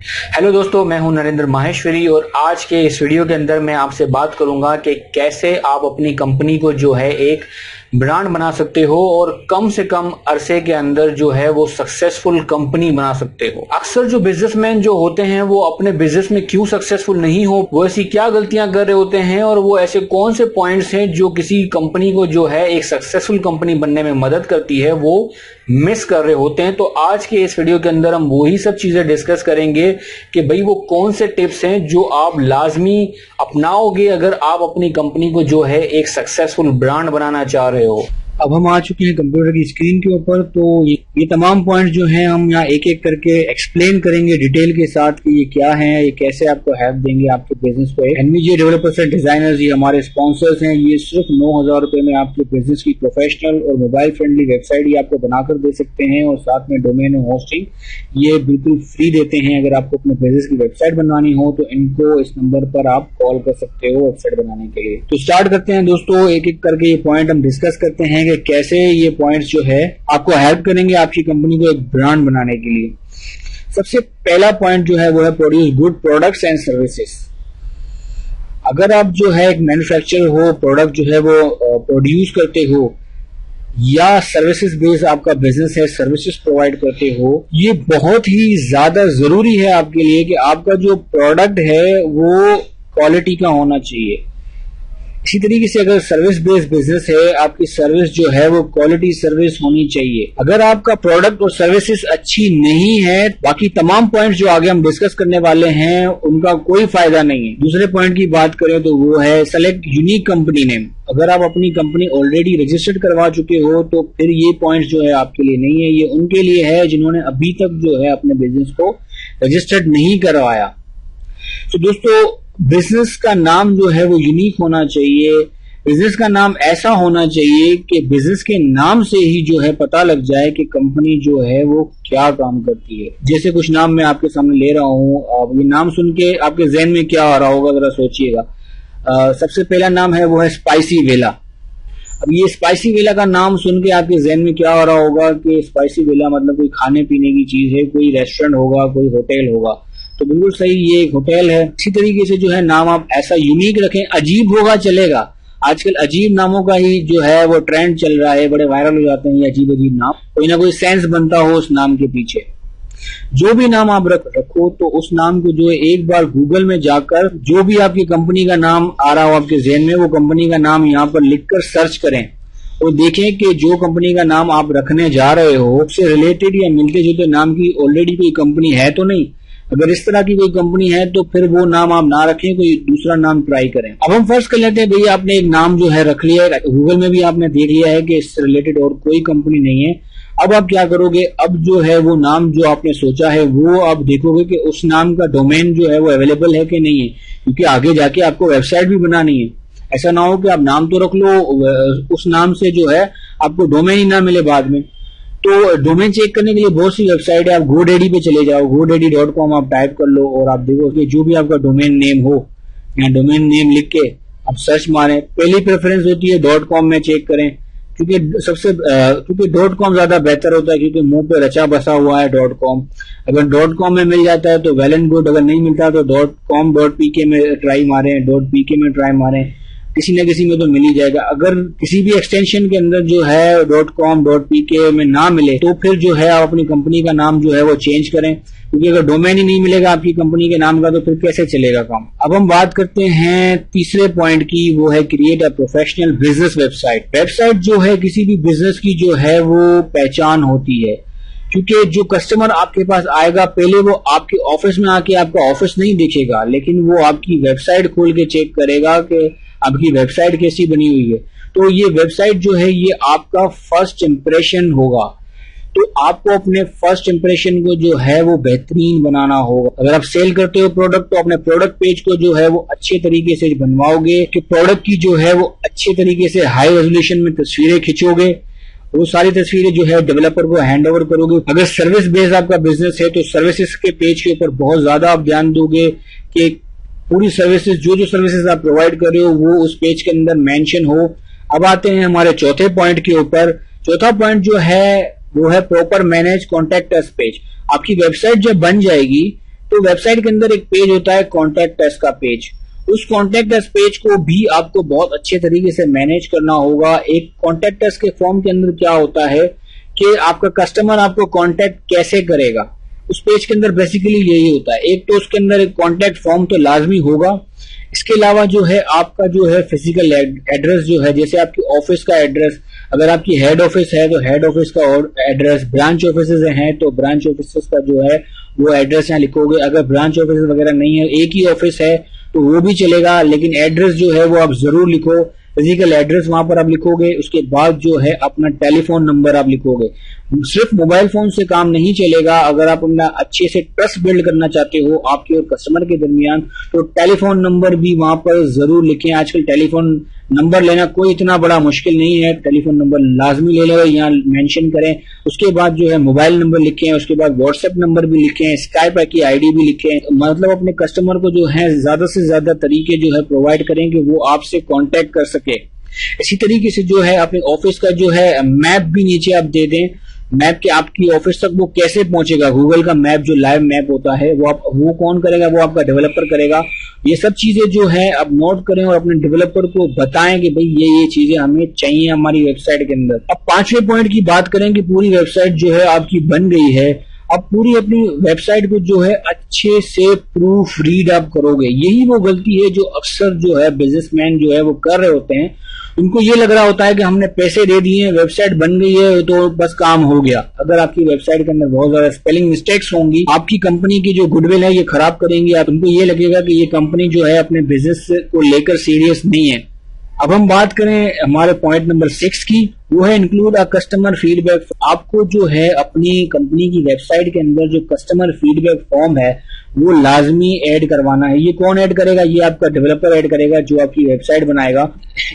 Hello दोस्तों, मैं हूं नरेंद्र माहेश्वरी और आज के इस वीडियो के अंदर मैं आपसे बात करूंगा कि कैसे आप अपनी कंपनी को जो है एक ब्रांड बना सकते हो और कम से कम अरसे के अंदर जो है वो सक्सेसफुल कंपनी बना सकते हो। अक्सर जो बिजनेसमैन जो होते हैं वो अपने बिजनेस में क्यों सक्सेसफुल नहीं हो, वो ऐसी क्या गलतियां कर रहे होते हैं और वो ऐसे कौन से पॉइंट्स हैं जो किसी कंपनी को जो है एक सक्सेसफुल कंपनी बनने में मदद करती है, वो मिस कर रहे होते हैं। तो आज के इस वीडियो के अंदर हम वही सब चीजें डिस्कस करेंगे कि भाई वो कौन से टिप्स हैं जो आप लाजमी अपनाओगे अगर आप अपनी कंपनी को जो है एक सक्सेसफुल ब्रांड बनाना चाह रहे हो। अब हम आ चुके हैं कंप्यूटर की स्क्रीन के ऊपर। तो ये तमाम पॉइंट्स जो हैं हम यहाँ एक एक करके एक्सप्लेन करेंगे डिटेल के साथ कि ये क्या है, ये कैसे आपको हेल्प देंगे आपके बिजनेस को। एनवीजे डेवलपर्स एंड डिजाइनर्स ये हमारे स्पॉन्सर्स हैं। ये सिर्फ 9,000 रुपए में आपके बिजनेस की प्रोफेशनल और मोबाइल फ्रेंडली वेबसाइट ये आपको बनाकर दे सकते हैं और साथ में डोमेन और होस्टिंग ये बिल्कुल फ्री देते हैं। अगर आपको अपने बिजनेस की वेबसाइट बनवानी हो तो इनको इस नंबर पर आप कॉल कर सकते हो वेबसाइट बनाने के लिए। तो स्टार्ट करते हैं दोस्तों, एक एक करके ये पॉइंट हम डिस्कस करते हैं कि कैसे ये पॉइंट्स जो है आपको हेल्प करेंगे आपकी कंपनी को एक ब्रांड बनाने के लिए। सबसे पहला पॉइंट जो है वो है produce good products and services. अगर आप जो है एक मैन्युफैक्चरर हो, प्रोडक्ट जो है वो प्रोड्यूस करते हो या सर्विसेज बेस्ड आपका बिजनेस है, सर्विसेज प्रोवाइड करते हो, ये बहुत ही ज्यादा जरूरी है आपके लिए कि आपका जो प्रोडक्ट है वो क्वालिटी का होना चाहिए। इसी तरीके से अगर सर्विस बेस्ड बिजनेस है, आपकी सर्विस जो है वो क्वालिटी सर्विस होनी चाहिए। अगर आपका प्रोडक्ट और सर्विसेज अच्छी नहीं है, बाकी तमाम पॉइंट्स जो आगे हम डिस्कस करने वाले हैं उनका कोई फायदा नहीं है। दूसरे पॉइंट की बात करें तो वो है सेलेक्ट यूनिक कंपनी नेम। अगर आप अपनी कंपनी ऑलरेडी रजिस्टर्ड करवा चुके हो तो फिर ये पॉइंट जो है आपके लिए नहीं है, ये उनके लिए है जिन्होंने अभी तक जो है अपने बिजनेस को रजिस्टर्ड नहीं करवाया। तो दोस्तों, बिजनेस का नाम जो है वो यूनिक होना चाहिए। बिजनेस का नाम ऐसा होना चाहिए कि बिजनेस के नाम से ही जो है पता लग जाए कि कंपनी जो है वो क्या काम करती है। जैसे कुछ नाम मैं आपके सामने ले रहा हूँ, अब ये नाम सुन के आपके जहन में क्या आ रहा होगा जरा सोचिएगा। सबसे पहला नाम है वो है स्पाइसी वेला। अब ये स्पाइसी वेला का नाम सुन के आपके जहन में क्या आ रहा होगा कि स्पाइसी वेला मतलब कोई खाने पीने की चीज है, कोई रेस्टोरेंट होगा, कोई होटल होगा। तो बिल्कुल सही, ये एक होटल है। इसी तरीके से जो है नाम आप ऐसा यूनिक रखें। अजीब होगा चलेगा, आजकल अजीब नामों का ही जो है वो ट्रेंड चल रहा है, बड़े वायरल हो जाते हैं ये अजीब अजीब नाम। कोई ना कोई सेंस बनता हो उस नाम के पीछे। जो भी नाम आप रखो तो उस नाम को जो है एक बार गूगल में जाकर जो भी आपकी कंपनी का नाम आ रहा हो आपके जहन में, वो कंपनी का नाम यहाँ पर लिखकर सर्च करें और देखें कि जो कंपनी का नाम आप रखने जा रहे हो उससे रिलेटेड या मिलते जुलते नाम की ऑलरेडी कोई कंपनी है तो नहीं। अगर इस तरह की कोई कंपनी है तो फिर वो नाम आप ना रखें, कोई दूसरा नाम ट्राई करें। अब हम फर्स्ट कर लेते हैं, भैया आपने एक नाम जो है रख लिया है, गूगल में भी आपने देख लिया है कि इससे रिलेटेड और कोई कंपनी नहीं है। अब आप क्या करोगे, अब जो है वो नाम जो आपने सोचा है वो आप देखोगे कि उस नाम का डोमेन जो है वो अवेलेबल है कि नहीं है, क्योंकि आगे जाके आपको वेबसाइट भी बनानी है। ऐसा ना हो कि आप नाम तो रख लो, उस नाम से जो है आपको डोमेन ही ना मिले बाद में। तो डोमेन चेक करने के लिए बहुत सी वेबसाइट है। आप GoDaddy पे चले जाओ, godaddy.com आप टाइप कर लो और आप देखो कि जो भी आपका डोमेन नेम हो, या डोमेन नेम लिख के आप सर्च मारें। पहली प्रेफरेंस होती है .com में चेक करें, क्योंकि .com ज्यादा बेहतर होता है, क्योंकि मुंह पे रचा बसा हुआ है .com। अगर .com में मिल जाता है तो वेल एंड गुड, अगर नहीं मिलता तो .com.pk में ट्राई मारें, .pk में ट्राई मारें, किसी न किसी में तो मिल ही जाएगा। अगर किसी भी एक्सटेंशन के अंदर जो है .com .pk में ना मिले तो फिर जो है आप अपनी कंपनी का नाम जो है वो चेंज करें, क्योंकि अगर डोमेन ही नहीं मिलेगा आपकी कंपनी के नाम का तो फिर कैसे चलेगा काम। अब हम बात करते हैं तीसरे पॉइंट की, वो है create a professional business website. Website जो है किसी भी बिजनेस की जो है वो पहचान होती है, क्योंकि जो कस्टमर आपके पास आएगा पहले वो आपके ऑफिस में आके आपका ऑफिस नहीं देखेगा, लेकिन वो आपकी वेबसाइट खोल के चेक करेगा कि आपकी वेबसाइट कैसी बनी हुई है। तो ये वेबसाइट जो है ये आपका फर्स्ट इंप्रेशन होगा। तो आपको अपने फर्स्ट इंप्रेशन को जो है वो बेहतरीन बनाना होगा। अगर आप सेल करते हो प्रोडक्ट तो अपने प्रोडक्ट पेज को जो है वो अच्छे तरीके से बनवाओगे कि प्रोडक्ट की जो है वो अच्छे तरीके से हाई रेजोल्यूशन में तस्वीरें खिंचोगे। वो सारी तस्वीरें जो है डेवलपर को हैंड ओवर करोगे। अगर सर्विस बेस्ड आपका बिजनेस है तो सर्विसेज के पेज के ऊपर बहुत ज्यादा आप ध्यान दोगे कि पूरी सर्विसेज जो सर्विसेज आप प्रोवाइड कर रहे हो वो उस पेज के अंदर मेंशन हो। अब आते हैं हमारे चौथे पॉइंट के ऊपर। चौथा पॉइंट जो है वो है proper manage contact us page. आपकी वेबसाइट जब बन जाएगी तो वेबसाइट के अंदर एक पेज होता है कॉन्टैक्ट अस का पेज। उस कॉन्टैक्ट अस पेज को भी आपको बहुत अच्छे तरीके से मैनेज करना होगा। एक कॉन्टैक्ट अस के फॉर्म के अंदर क्या होता है कि आपका कस्टमर आपको कॉन्टैक्ट कैसे करेगा, उस पेज के अंदर बेसिकली यही होता है। एक तो उसके अंदर एक कॉन्टैक्ट फॉर्म तो लाजमी होगा, इसके अलावा जो है आपका जो है फिजिकल एड्रेस जो है, जैसे आपकी ऑफिस का एड्रेस, अगर आपकी हेड ऑफिस है तो हेड ऑफिस का एड्रेस, ब्रांच ऑफिस हैं तो ब्रांच ऑफिस का जो है वो एड्रेस यहाँ लिखोगे। अगर ब्रांच ऑफिस वगैरह नहीं है, एक ही ऑफिस है तो वो भी चलेगा, लेकिन एड्रेस जो है वो आप जरूर लिखो, फिजिकल एड्रेस वहां पर आप लिखोगे। उसके बाद जो है अपना टेलीफोन नंबर आप लिखोगे। सिर्फ मोबाइल फोन से काम नहीं चलेगा, अगर आप अपना अच्छे से ट्रस्ट बिल्ड करना चाहते हो आपके और कस्टमर के दरमियान, तो टेलीफोन नंबर भी वहां पर जरूर लिखें। आजकल टेलीफोन नंबर लेना कोई इतना बड़ा मुश्किल नहीं है, टेलीफोन नंबर लाजमी ले लो, यहाँ मेंशन करें। उसके बाद जो है मोबाइल नंबर लिखें, उसके बाद व्हाट्सएप नंबर भी लिखें, स्काइप की आईडी भी लिखें। मतलब अपने कस्टमर को जो है ज्यादा से ज्यादा तरीके जो है प्रोवाइड करें कि वो आपसे कांटेक्ट कर सके। इसी तरीके से जो है अपने ऑफिस का जो है मैप भी नीचे आप दे दें, मैप के आपकी ऑफिस तक वो कैसे पहुंचेगा, गूगल का मैप जो लाइव मैप होता है वो कौन करेगा, वो आपका डेवलपर करेगा। ये सब चीजें जो है आप नोट करें और अपने डेवलपर को बताएं कि भाई ये चीजें हमें चाहिए हमारी वेबसाइट के अंदर। अब 5वें पॉइंट की बात करें कि पूरी वेबसाइट जो है आपकी बन गई है, अब पूरी अपनी वेबसाइट को जो है अच्छे से प्रूफ रीड आप करोगे। यही वो गलती है जो अक्सर जो है बिजनेसमैन जो है वो कर रहे होते हैं। उनको ये लग रहा होता है कि हमने पैसे दे दिए, वेबसाइट बन गई है तो बस काम हो गया। अगर आपकी वेबसाइट के अंदर बहुत ज्यादा स्पेलिंग मिस्टेक्स होंगी, आपकी कंपनी की जो गुडविल है ये खराब करेंगी। आप उनको ये लगेगा कि ये कंपनी जो है अपने बिजनेस को लेकर सीरियस नहीं है। अब हम बात करें हमारे पॉइंट नंबर 6 की, वो है इंक्लूड अ कस्टमर फीडबैक। आपको जो है अपनी कंपनी की वेबसाइट के अंदर जो कस्टमर फीडबैक फॉर्म है वो लाजमी ऐड करवाना है। ये कौन ऐड करेगा? ये आपका डेवलपर ऐड करेगा जो आपकी वेबसाइट बनाएगा।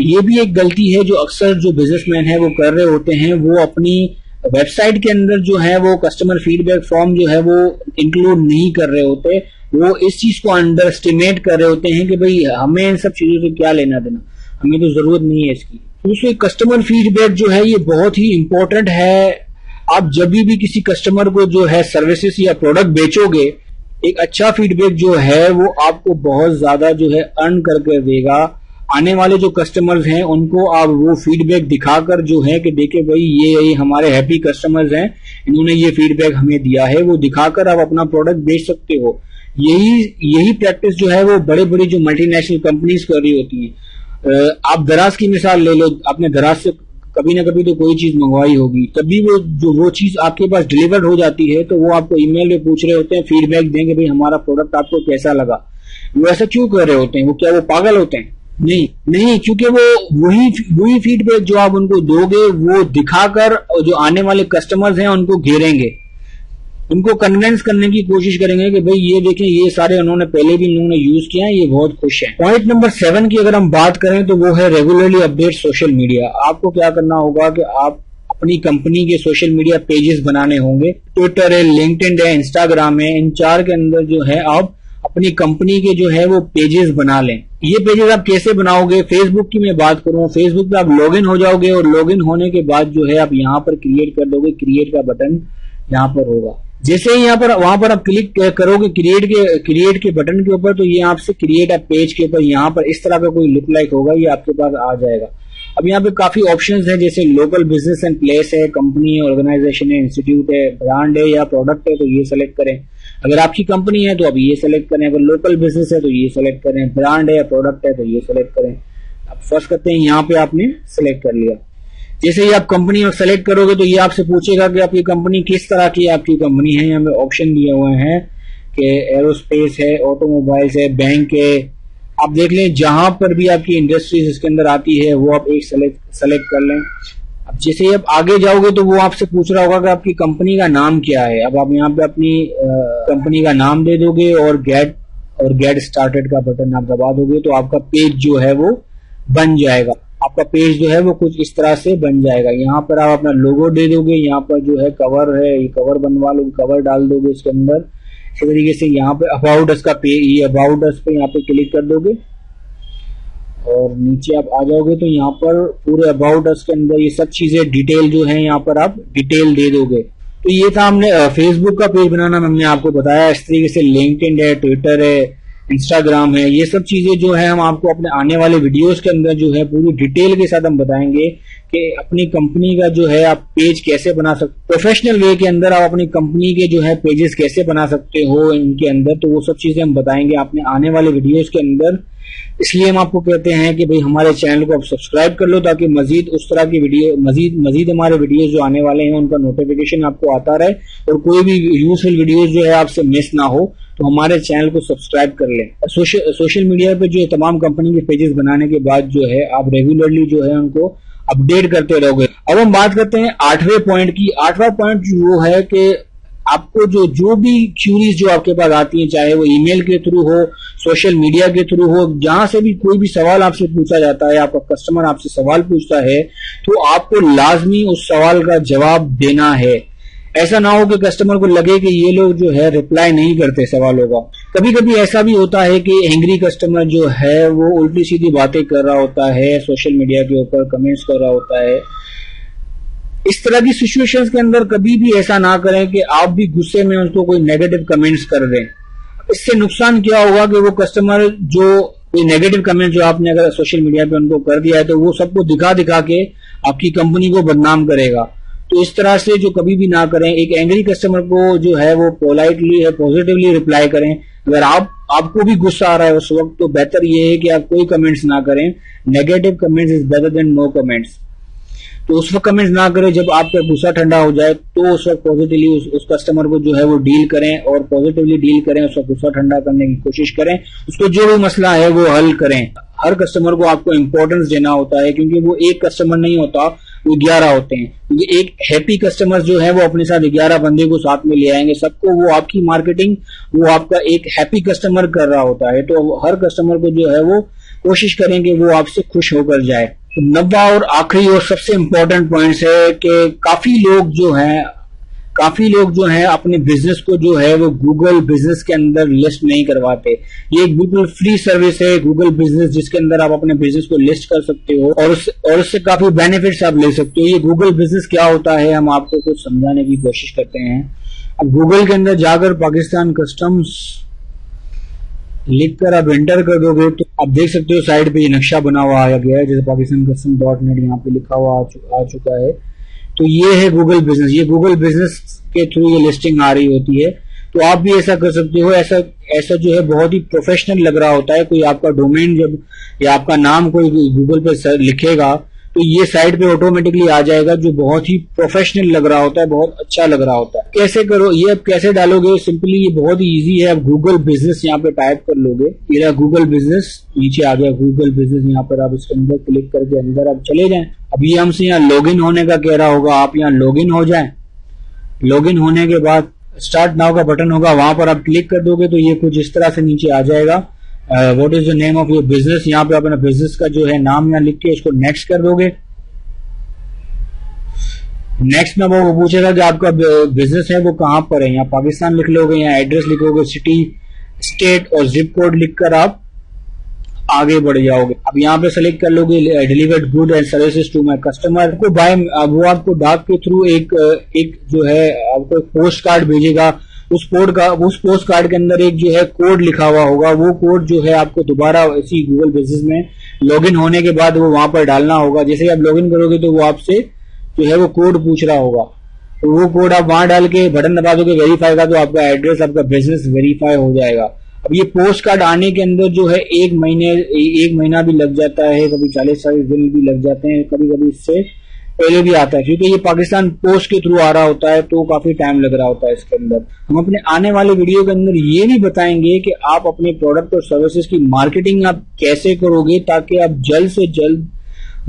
ये भी एक गलती है जो अक्सर जो बिजनेसमैन है वो कर रहे होते हैं, वो अपनी वेबसाइट के अंदर जो है वो कस्टमर फीडबैक फॉर्म जो है वो इंक्लूड नहीं कर रहे होते। वो इस चीज को अंडर एस्टिमेट कर रहे होते हैं कि भाई हमें इन सब चीजों से क्या लेना देना, हमें तो जरूरत नहीं है इसकी। दूसरे कस्टमर फीडबैक जो है ये बहुत ही इंपॉर्टेंट है। आप जब भी किसी कस्टमर को जो है सर्विसेज या प्रोडक्ट बेचोगे, एक अच्छा फीडबैक जो है वो आपको बहुत ज्यादा जो है अर्न करके देगा। आने वाले जो कस्टमर्स हैं उनको आप वो फीडबैक दिखाकर जो है कि देखे भाई ये हमारे हैप्पी कस्टमर्स हैं, इन्होंने ये फीडबैक हमें दिया है, वो दिखाकर आप अपना प्रोडक्ट बेच सकते हो। यही प्रैक्टिस जो है वो बड़े बड़ी जो मल्टीनेशनल कंपनीज कर रही होती हैं। आप दराज की मिसाल ले लो, आपने दराज से कभी ना कभी तो कोई चीज मंगवाई होगी, तभी वो चीज आपके पास डिलीवर्ड हो जाती है तो वो आपको ईमेल में पूछ रहे होते हैं, फीडबैक देंगे भाई हमारा प्रोडक्ट आपको कैसा लगा। वो ऐसा क्यों कर रहे होते हैं? वो क्या वो पागल होते हैं? नहीं, क्योंकि वो वही फीडबैक जो आप उनको दोगे वो दिखाकर जो आने वाले कस्टमर्स हैं उनको घेरेंगे, उनको कन्विंस करने की कोशिश करेंगे कि भाई ये देखें ये सारे उन्होंने पहले भी इन्होंने यूज किया है, ये बहुत खुश हैं। पॉइंट नंबर 7 की अगर हम बात करें तो वो है रेगुलरली अपडेट सोशल मीडिया। आपको क्या करना होगा कि आप अपनी कंपनी के सोशल मीडिया पेजेस बनाने होंगे। ट्विटर है, लिंक्डइन है, इंस्टाग्राम है, इन 4 के अंदर जो है आप अपनी कंपनी के जो है वो पेजेस बना लें। ये पेजेस आप कैसे बनाओगे? फेसबुक की मैं बात करूं, फेसबुक पे आप लॉगिन हो जाओगे और लॉगिन होने के बाद जो है आप यहाँ पर क्रिएट कर दोगे, क्रिएट का बटन यहाँ पर होगा। जैसे ही वहां पर आप क्लिक करोगे क्रिएट के बटन के ऊपर, तो ये आपसे क्रिएट अ पेज के ऊपर यहाँ पर इस तरह का कोई लुक लाइक होगा, ये आपके पास आ जाएगा। अब यहाँ पे काफी ऑप्शंस हैं, जैसे लोकल बिजनेस एंड प्लेस है, कंपनी है, ऑर्गेनाइजेशन है, इंस्टीट्यूट है, ब्रांड है या प्रोडक्ट है तो ये सेलेक्ट करें। अगर आपकी कंपनी है तो आप ये सेलेक्ट करें, अगर लोकल बिजनेस है तो ये सेलेक्ट करें, ब्रांड है या प्रोडक्ट है तो ये सेलेक्ट करें। अब फर्स्ट करते हैं, यहाँ पे आपने सेलेक्ट कर लिया। जैसे ही आप कंपनी सेलेक्ट करोगे तो ये आपसे पूछेगा कि आपकी कंपनी किस तरह की आपकी कंपनी है। यहाँ पे ऑप्शन दिए हुए हैं कि एरोस्पेस है, ऑटोमोबाइल्स है, बैंक है। आप देख लें जहां पर भी आपकी इंडस्ट्रीज इसके अंदर आती है वो आप एक सेलेक्ट कर लें। अब जैसे ही आप आगे जाओगे तो वो आपसे पूछ रहा होगा कि आपकी कंपनी का नाम क्या है। अब आप यहाँ पे अपनी कंपनी का नाम दे दोगे और गेट स्टार्टेड का बटन आप दबा दोगे तो आपका पेज जो है वो बन जाएगा। आपका पेज जो है वो कुछ इस तरह से बन जाएगा। यहाँ पर आप अपना लोगो दे दोगे, यहाँ पर जो है कवर है, ये कवर बनवा लो, कवर डाल दोगे इसके अंदर। इसी तरीके से यहाँ पे अबाउट अस का पेज, ये अबाउट अस पे यहाँ पे क्लिक कर दोगे और नीचे आप आ जाओगे तो यहाँ पर पूरे अबाउट अस के अंदर ये सब चीजें डिटेल जो है यहाँ पर आप डिटेल दे दोगे। तो ये था हमने फेसबुक का पेज बनाना हमने आपको बताया। इस तरीके से लिंक्डइन है, ट्विटर है, इंस्टाग्राम है, ये सब चीजें जो है हम आपको अपने आने वाले वीडियोस के अंदर जो है पूरी डिटेल के साथ हम बताएंगे कि अपनी कंपनी का जो है आप पेज कैसे बना सकते, प्रोफेशनल वे के अंदर आप अपनी कंपनी के जो है पेजेस कैसे बना सकते हो इनके अंदर। तो वो सब चीजें हम बताएंगे अपने आने वाले वीडियोस के अंदर। इसलिए हम आपको कहते हैं कि भाई हमारे चैनल को आप सब्सक्राइब कर लो ताकि मजीद उस तरह की वीडियो मजीद हमारे वीडियोस जो आने वाले हैं उनका नोटिफिकेशन आपको आता रहे और कोई भी यूजफुल वीडियोस जो है आपसे मिस ना हो। तो हमारे चैनल को सब्सक्राइब कर लें। सोशल मीडिया पे जो तमाम कंपनी के पेजेस बनाने के बाद जो है आप रेगुलरली जो है उनको अपडेट करते रहोगे। अब हम बात करते हैं 8वें पॉइंट की। 8वां पॉइंट वो है कि आपको जो भी क्यूरीज जो आपके पास आती हैं, चाहे वो ईमेल के थ्रू हो, सोशल मीडिया के थ्रू हो, जहां से भी कोई भी सवाल आपसे पूछा जाता है, आपका कस्टमर आपसे सवाल पूछता है, तो आपको लाजमी उस सवाल का जवाब देना है। ऐसा ना हो कि कस्टमर को लगे कि ये लोग जो है रिप्लाई नहीं करते सवालों का। कभी कभी ऐसा भी होता है कि एंग्री कस्टमर जो है वो उल्टी सीधी बातें कर रहा होता है, सोशल मीडिया के ऊपर कमेंट्स कर रहा होता है। इस तरह की सिचुएशंस के अंदर कभी भी ऐसा ना करें कि आप भी गुस्से में उसको कोई नेगेटिव कमेंट्स कर दें। इससे नुकसान क्या होगा कि वो कस्टमर जो कोई नेगेटिव कमेंट जो आपने अगर सोशल मीडिया पे उनको कर दिया है तो वो सबको दिखा दिखा के आपकी कंपनी को बदनाम करेगा। तो इस तरह से जो कभी भी ना करें। एक एंग्री कस्टमर को जो है वो पोलाइटली है पॉजिटिवली रिप्लाई करें। अगर आपको भी गुस्सा आ रहा है उस वक्त तो बेहतर ये है कि आप कोई कमेंट्स ना करें। Negative comments is better than no comments. तो उस वक्त कमेंट्स ना करें जब आपका गुस्सा ठंडा हो जाए, तो उस वक्त पॉजिटिवली उस कस्टमर को जो है वो डील करें और पॉजिटिवली डील करें, उसका गुस्सा ठंडा करने की कोशिश करें, उसको जो भी मसला है वो हल करें। हर कस्टमर को आपको इंपॉर्टेंस देना होता है क्योंकि वो एक कस्टमर नहीं होता, वो 11 होते हैं। क्योंकि एक हैप्पी कस्टमर जो है वो अपने साथ 11 बंदे को साथ में ले आएंगे। सबको वो आपकी मार्केटिंग वो आपका एक हैप्पी कस्टमर कर रहा होता है। तो हर कस्टमर को जो है वो कोशिश करें कि वो आपसे खुश होकर जाए। तो 9वां और आखिरी और सबसे इंपॉर्टेंट पॉइंट है कि काफी लोग जो हैं अपने बिजनेस को जो है वो गूगल बिजनेस के अंदर लिस्ट नहीं करवाते। ये एक बिल्कुल फ्री सर्विस है गूगल बिजनेस, जिसके अंदर आप अपने बिजनेस को लिस्ट कर सकते हो और उससे काफी बेनिफिट्स आप ले सकते हो। ये गूगल बिजनेस क्या होता है हम आपको कुछ समझाने की कोशिश करते हैं। अब गूगल के अंदर जाकर पाकिस्तान कस्टम्स लिखकर आप एंटर कर दोगे तो आप देख सकते हो साइड पे ये नक्शा बना हुआ आ गया है, जैसे पाकिस्तान कस्टम.net यहाँ पे लिखा हुआ आ चुका है। तो ये है गूगल बिजनेस। ये गूगल बिजनेस के थ्रू ये लिस्टिंग आ रही होती है। तो आप भी ऐसा कर सकते हो। ऐसा जो है बहुत ही प्रोफेशनल लग रहा होता है। कोई आपका डोमेन जब या आपका नाम कोई गूगल पे लिखेगा तो ये साइड पे ऑटोमेटिकली आ जाएगा, जो बहुत ही प्रोफेशनल लग रहा होता है, बहुत अच्छा लग रहा होता है। कैसे करो ये, आप कैसे डालोगे? सिंपली ये बहुत ही इजी है। आप गूगल बिजनेस यहाँ पे टाइप कर लोगे। ये गूगल बिजनेस नीचे आ गया गूगल बिजनेस। यहाँ पर आप इसके अंदर क्लिक करके अंदर आप चले जाएं। अभी हमसे यहाँ लॉगिन होने का कह रहा होगा, आप यहाँ लॉगिन हो जाएं। लॉगिन होने के बाद स्टार्ट नाउ का बटन होगा, वहां पर आप क्लिक कर दोगे तो ये कुछ इस तरह से नीचे आ जाएगा। What is the name of your business, यहाँ पे अपना बिजनेस का जो है नाम यहाँ लिख के उसको नेक्स्ट कर दोगे। नेक्स्ट में वो पूछेगा कि आपका बिजनेस है वो कहां पर है। यहाँ पाकिस्तान लिख लोगे, यहाँ एड्रेस लिखोगे, सिटी, स्टेट और जिप कोड लिखकर आप आगे बढ़ जाओगे। अब यहाँ पे सेलेक्ट कर लोगे delivered good and services to my customer को बाय। वो आपको डाक के थ्रू एक जो है आपको पोस्ट कार्ड भेजेगा। उस पोस्ट कार्ड के अंदर एक जो है कोड लिखा हुआ होगा। वो कोड जो है आपको दोबारा इसी गूगल बिजनेस में लॉगिन होने के बाद वो वहां पर डालना होगा। जैसे आप लॉगिन करोगे तो वो आपसे जो है वो कोड पूछ रहा होगा, तो वो कोड आप वहां डाल के बटन दबा दोगे वेरीफाई का, तो आपका एड्रेस आपका बिजनेस वेरीफाई हो जाएगा। अब ये पोस्ट कार्ड आने के अंदर जो है एक महीना भी लग जाता है, कभी 40-40 दिन भी लग जाते हैं, कभी कभी इससे पहले भी आता है, क्योंकि ये पाकिस्तान पोस्ट के थ्रू आ रहा होता है तो काफी टाइम लग रहा होता है इसके अंदर। हम अपने आने वाले वीडियो के अंदर ये भी बताएंगे कि आप अपने प्रोडक्ट और सर्विसेज की मार्केटिंग आप कैसे करोगे, ताकि आप जल्द से जल्द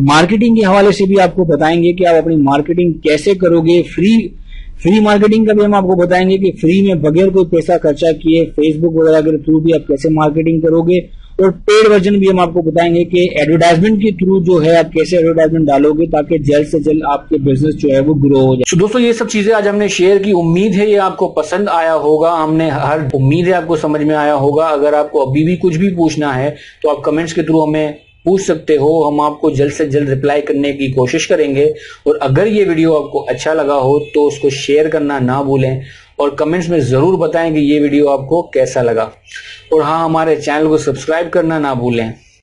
मार्केटिंग के हवाले से भी आपको बताएंगे कि आप अपनी मार्केटिंग कैसे करोगे। फ्री मार्केटिंग का भी हम आपको बताएंगे कि फ्री में बगैर कोई पैसा खर्चा किए फेसबुक वगैरह के थ्रू भी आप कैसे मार्केटिंग करोगे, और पेड वर्जन भी हम आपको बताएंगे कि एडवर्टाइजमेंट के थ्रू जो है आप कैसे एडवर्टाइजमेंट डालोगे ताकि जल्द से जल्द आपके बिजनेस जो है वो ग्रो हो जाए। तो दोस्तों ये सब चीजें आज हमने शेयर की, उम्मीद है ये आपको पसंद आया होगा। उम्मीद है आपको समझ में आया होगा। अगर आपको अभी भी कुछ भी पूछना है तो आप कमेंट्स के थ्रू हमें पूछ सकते हो, हम आपको जल्द से जल्द रिप्लाई करने की कोशिश करेंगे। और अगर ये वीडियो आपको अच्छा लगा हो तो उसको शेयर करना ना भूलें और कमेंट्स में ज़रूर बताएं कि ये वीडियो आपको कैसा लगा। और हाँ, हमारे चैनल को सब्सक्राइब करना ना भूलें।